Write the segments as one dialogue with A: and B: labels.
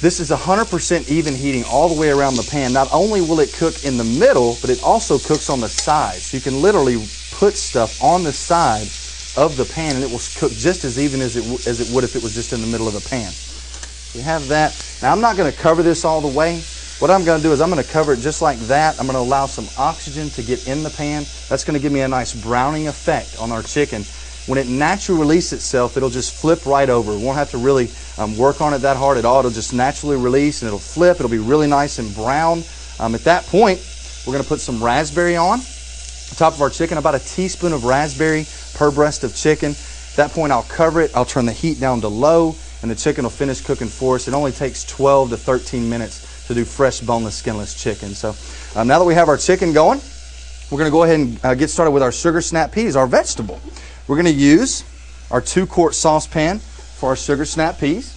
A: This is 100% even heating all the way around the pan. Not only will it cook in the middle, but it also cooks on the sides. So you can literally put stuff on the side of the pan and it will cook just as even as it would if it was just in the middle of the pan. We have that. Now I'm not going to cover this all the way. What I'm going to do is I'm going to cover it just like that. I'm going to allow some oxygen to get in the pan. That's going to give me a nice browning effect on our chicken. When it naturally releases itself, it'll just flip right over. We won't have to really work on it that hard at all. It'll just naturally release and it'll flip. It'll be really nice and brown. At that point, we're going to put some raspberry on top of our chicken, about a teaspoon of raspberry per breast of chicken. At that point, I'll cover it. I'll turn the heat down to low, and the chicken will finish cooking for us. It only takes 12 to 13 minutes to do fresh, boneless, skinless chicken. So now that we have our chicken going, we're going to go ahead and get started with our sugar snap peas, our vegetable. We're going to use our 2-quart saucepan for our sugar snap peas.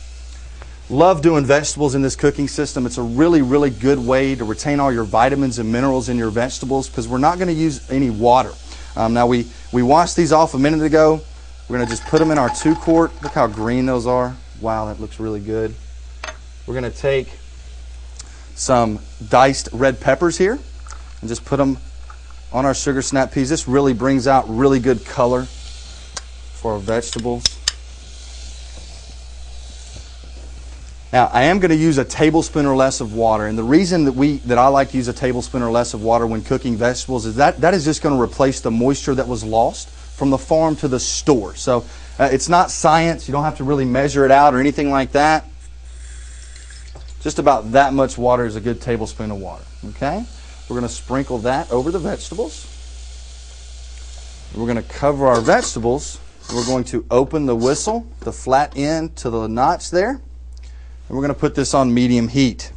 A: Love doing vegetables in this cooking system. It's a really, really good way to retain all your vitamins and minerals in your vegetables because we're not going to use any water. Now we washed these off a minute ago. We're going to just put them in our 2-quart. Look how green those are. Wow, that looks really good. We're going to take some diced red peppers here and just put them on our sugar snap peas. This really brings out really good color for our vegetables. Now, I am going to use a tablespoon or less of water, and the reason that I like to use a tablespoon or less of water when cooking vegetables is that is just going to replace the moisture that was lost from the farm to the store. So it's not science. You don't have to really measure it out or anything like that. Just about that much water is a good tablespoon of water. Okay? We're going to sprinkle that over the vegetables. We're going to cover our vegetables. We're going to open the whistle, the flat end to the notch there. And we're going to put this on medium heat.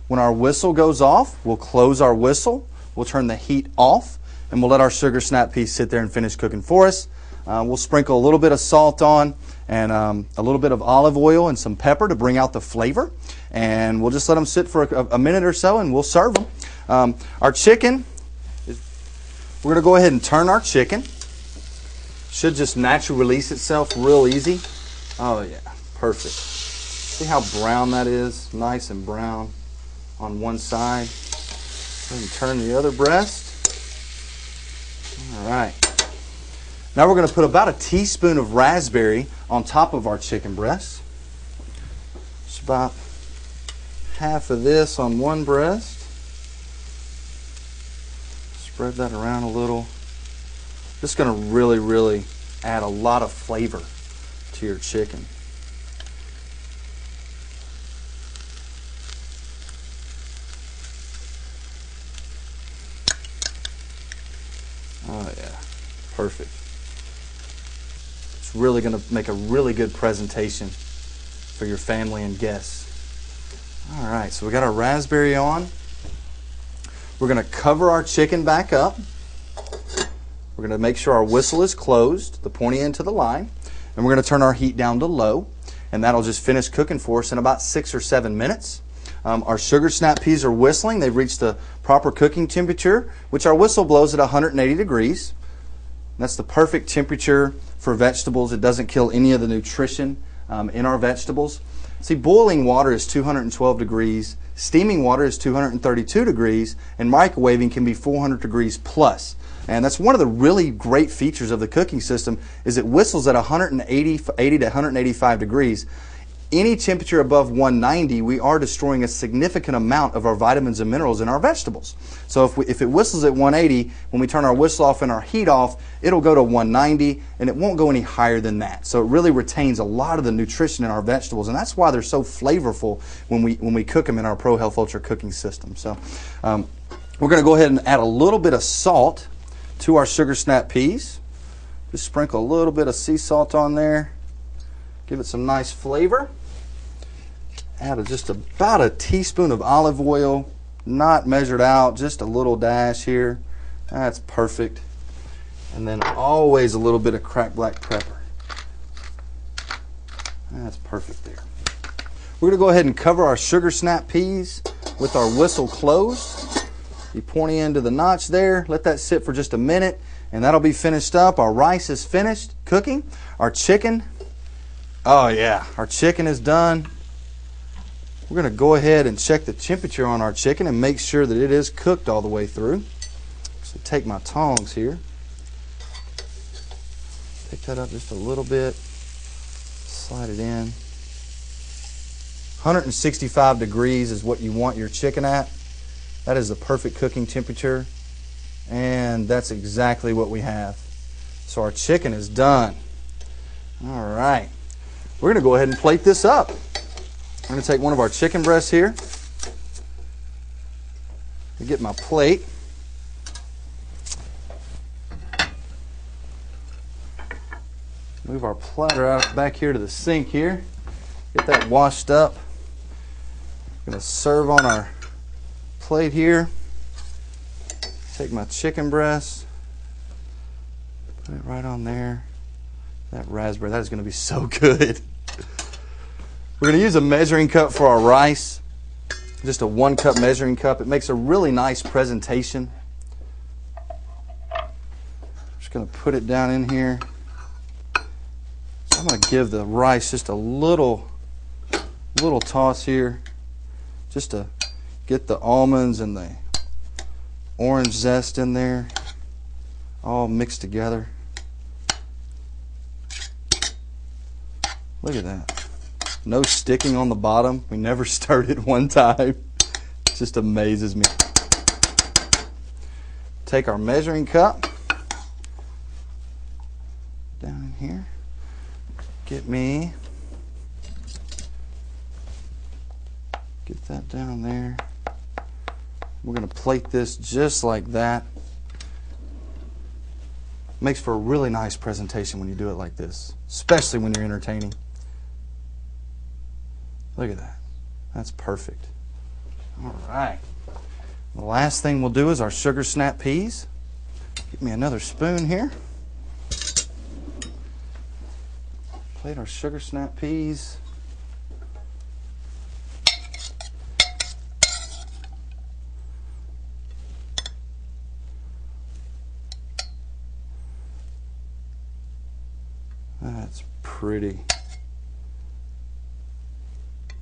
A: When our whistle goes off, we'll close our whistle. We'll turn the heat off. And we'll let our sugar snap peas sit there and finish cooking for us. We'll sprinkle a little bit of salt on and a little bit of olive oil and some pepper to bring out the flavor. And we'll just let them sit for a minute or so and we'll serve them. Our chicken, we're going to go ahead and turn our chicken. Should just naturally release itself real easy. Oh yeah, perfect. See how brown that is? Nice and brown on one side. Go ahead and turn the other breast. All right. Now we're going to put about a teaspoon of raspberry on top of our chicken breast. It's about half of this on one breast. Spread that around a little. Just going to really, really add a lot of flavor to your chicken. Oh yeah, perfect. It's really going to make a really good presentation for your family and guests. All right, so we got our raspberry on. We're going to cover our chicken back up. We're going to make sure our whistle is closed, the pointy end to the line, and we're going to turn our heat down to low, and that'll just finish cooking for us in about 6 or 7 minutes. Our sugar snap peas are whistling. They've reached the proper cooking temperature, which our whistle blows at 180 degrees. That's the perfect temperature for vegetables. It doesn't kill any of the nutrition in our vegetables. See, boiling water is 212 degrees, steaming water is 232 degrees, and microwaving can be 400 degrees plus. And that's one of the really great features of the cooking system is it whistles at 80 to 185 degrees. Any temperature above 190, we are destroying a significant amount of our vitamins and minerals in our vegetables. So if it whistles at 180, when we turn our whistle off and our heat off, it'll go to 190, and it won't go any higher than that. So it really retains a lot of the nutrition in our vegetables, and that's why they're so flavorful when we cook them in our Pro Health Ultra cooking system. So we're going to go ahead and add a little bit of salt to our sugar snap peas. Just sprinkle a little bit of sea salt on there. Give it some nice flavor. Add just about a teaspoon of olive oil, not measured out, just a little dash here. That's perfect. And then always a little bit of cracked black pepper. That's perfect there. We're going to go ahead and cover our sugar snap peas with our whistle closed. You pointy into the notch there. Let that sit for just a minute, and that'll be finished up. Our rice is finished cooking. Our chicken Oh yeah, our chicken is done. We're going to go ahead and check the temperature on our chicken and make sure that it is cooked all the way through. So take my tongs here. Pick that up just a little bit. Slide it in. 165 degrees is what you want your chicken at. That is the perfect cooking temperature. And that's exactly what we have. So our chicken is done. All right. We're going to go ahead and plate this up. I'm going to take one of our chicken breasts here. Get my plate. Move our platter out back here to the sink here. Get that washed up. I'm going to serve on our plate here. Take my chicken breast. Put it right on there. That raspberry, that is going to be so good. We're going to use a measuring cup for our rice. Just a 1 cup measuring cup. It makes a really nice presentation. Just going to put it down in here. So I'm going to give the rice just a little toss here, just to get the almonds and the orange zest in there, all mixed together. Look at that. No sticking on the bottom. We never stirred it one time. It just amazes me. Take our measuring cup down in here. Get that down there. We're going to plate this just like that. Makes for a really nice presentation when you do it like this, especially when you're entertaining. Look at that. That's perfect. All right. The last thing we'll do is our sugar snap peas. Get me another spoon here. Plate our sugar snap peas. That's pretty.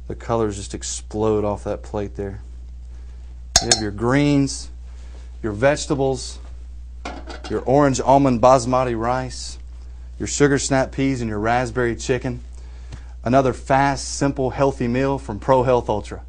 A: The colors just explode off that plate there. You have your greens, your vegetables, your orange almond basmati rice, your sugar snap peas, and your raspberry chicken. Another fast, simple, healthy meal from Pro Health Ultra.